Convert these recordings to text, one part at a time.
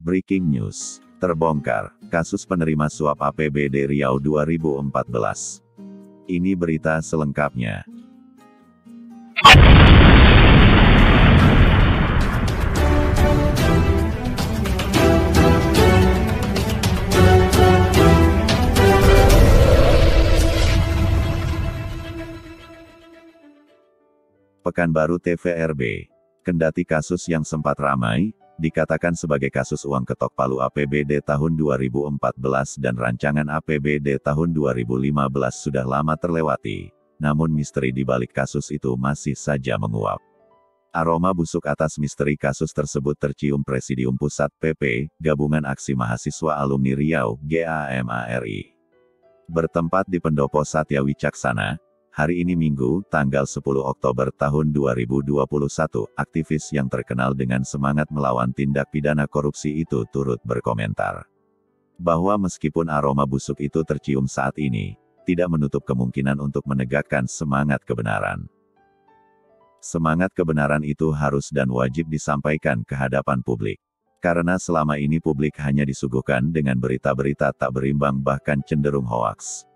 Breaking news. Terbongkar, kasus penerima suap APBD Riau 2014. Ini berita selengkapnya. Pekanbaru TVRB. Kendati kasus yang sempat ramai, dikatakan sebagai kasus uang ketok palu APBD tahun 2014 dan rancangan APBD tahun 2015 sudah lama terlewati, namun misteri di balik kasus itu masih saja menguap. Aroma busuk atas misteri kasus tersebut tercium Presidium Pusat PP, Gabungan Aksi Mahasiswa Alumni Riau, GAMARI. Bertempat di Pendopo Satya Wicaksana, hari ini Minggu, tanggal 10 Oktober tahun 2021, aktivis yang terkenal dengan semangat melawan tindak pidana korupsi itu turut berkomentar bahwa meskipun aroma busuk itu tercium saat ini, tidak menutup kemungkinan untuk menegakkan semangat kebenaran. Semangat kebenaran itu harus dan wajib disampaikan ke hadapan publik. Karena selama ini publik hanya disuguhkan dengan berita-berita tak berimbang bahkan cenderung hoaks.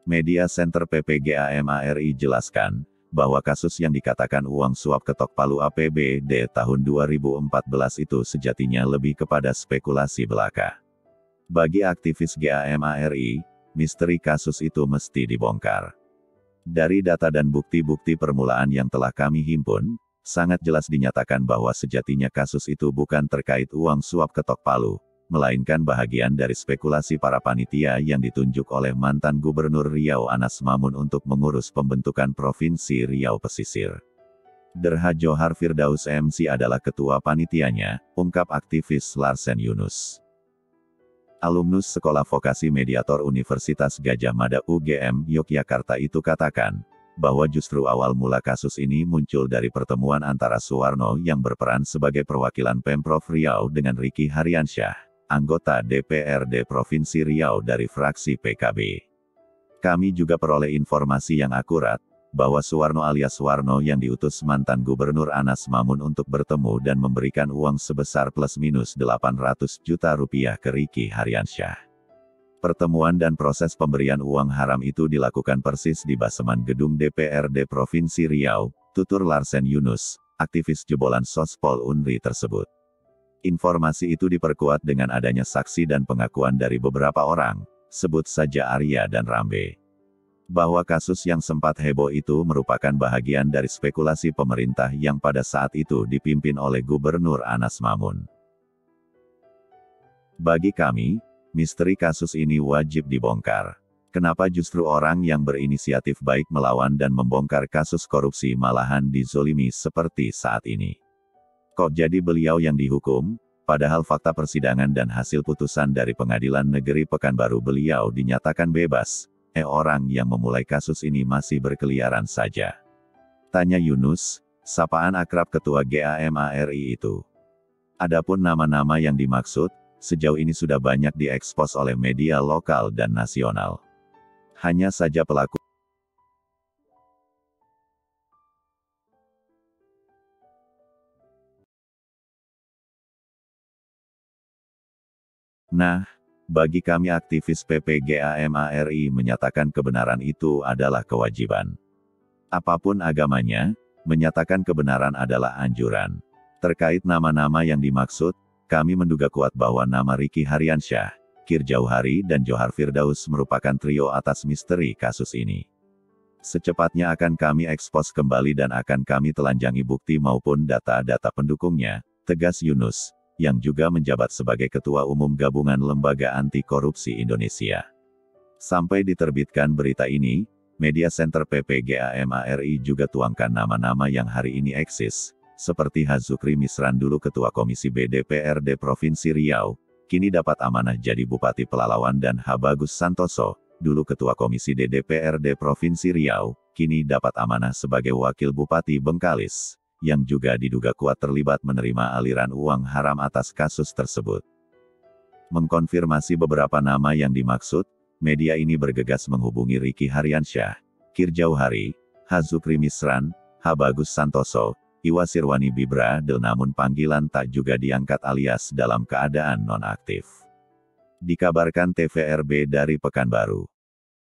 Media Center PPGAMARI jelaskan, bahwa kasus yang dikatakan uang suap ketok palu APBD tahun 2014 itu sejatinya lebih kepada spekulasi belaka. Bagi aktivis GAMARI, misteri kasus itu mesti dibongkar. Dari data dan bukti-bukti permulaan yang telah kami himpun, sangat jelas dinyatakan bahwa sejatinya kasus itu bukan terkait uang suap ketok palu, melainkan bahagian dari spekulasi para panitia yang ditunjuk oleh mantan Gubernur Riau Anas Mamun untuk mengurus pembentukan Provinsi Riau Pesisir. Derha Johar Firdaus MC adalah ketua panitianya, ungkap aktivis Larsen Yunus. Alumnus Sekolah Vokasi Mediator Universitas Gadjah Mada UGM Yogyakarta itu katakan, bahwa justru awal mula kasus ini muncul dari pertemuan antara Suwarno yang berperan sebagai perwakilan Pemprov Riau dengan Ricky Haryansyah, anggota DPRD Provinsi Riau dari fraksi PKB. Kami juga peroleh informasi yang akurat, bahwa Suwarno alias Suwarno yang diutus mantan Gubernur Anas Mamun untuk bertemu dan memberikan uang sebesar plus minus 800 juta rupiah ke Ricky Haryansyah. Pertemuan dan proses pemberian uang haram itu dilakukan persis di baseman gedung DPRD Provinsi Riau, tutur Larsen Yunus, aktivis jebolan Sospol Unri tersebut. Informasi itu diperkuat dengan adanya saksi dan pengakuan dari beberapa orang, sebut saja Arya dan Rambe. Bahwa kasus yang sempat heboh itu merupakan bahagian dari spekulasi pemerintah yang pada saat itu dipimpin oleh Gubernur Anas Mamun. Bagi kami, misteri kasus ini wajib dibongkar. Kenapa justru orang yang berinisiatif baik melawan dan membongkar kasus korupsi malahan dizolimi seperti saat ini? Kok jadi beliau yang dihukum, padahal fakta persidangan dan hasil putusan dari Pengadilan Negeri Pekanbaru beliau dinyatakan bebas, orang yang memulai kasus ini masih berkeliaran saja. Tanya Yunus, sapaan akrab ketua GAMARI itu. Adapun nama-nama yang dimaksud, sejauh ini sudah banyak diekspos oleh media lokal dan nasional. Hanya saja pelaku Nah, bagi kami aktivis PPGAMARI menyatakan kebenaran itu adalah kewajiban. Apapun agamanya, menyatakan kebenaran adalah anjuran. Terkait nama-nama yang dimaksud, kami menduga kuat bahwa nama Ricky Haryansyah, Kir Jauhari dan Johar Firdaus merupakan trio atas misteri kasus ini. Secepatnya akan kami ekspos kembali dan akan kami telanjangi bukti maupun data-data pendukungnya, tegas Yunus, yang juga menjabat sebagai Ketua Umum Gabungan Lembaga Anti Korupsi Indonesia. Sampai diterbitkan berita ini, Media Center PPGAMARI juga tuangkan nama-nama yang hari ini eksis, seperti Hazukri Misran dulu Ketua Komisi B DPRD Provinsi Riau, kini dapat amanah jadi Bupati Pelalawan dan H. Bagus Santoso, dulu Ketua Komisi D DPRD Provinsi Riau, kini dapat amanah sebagai Wakil Bupati Bengkalis, yang juga diduga kuat terlibat menerima aliran uang haram atas kasus tersebut. Mengkonfirmasi beberapa nama yang dimaksud, media ini bergegas menghubungi Ricky Haryansyah, Kir Jauhari, Hazukri Misran, H. Bagus Santoso, Iwa Sirwani Bibra Del namun panggilan tak juga diangkat alias dalam keadaan nonaktif. Dikabarkan TVRB dari Pekanbaru.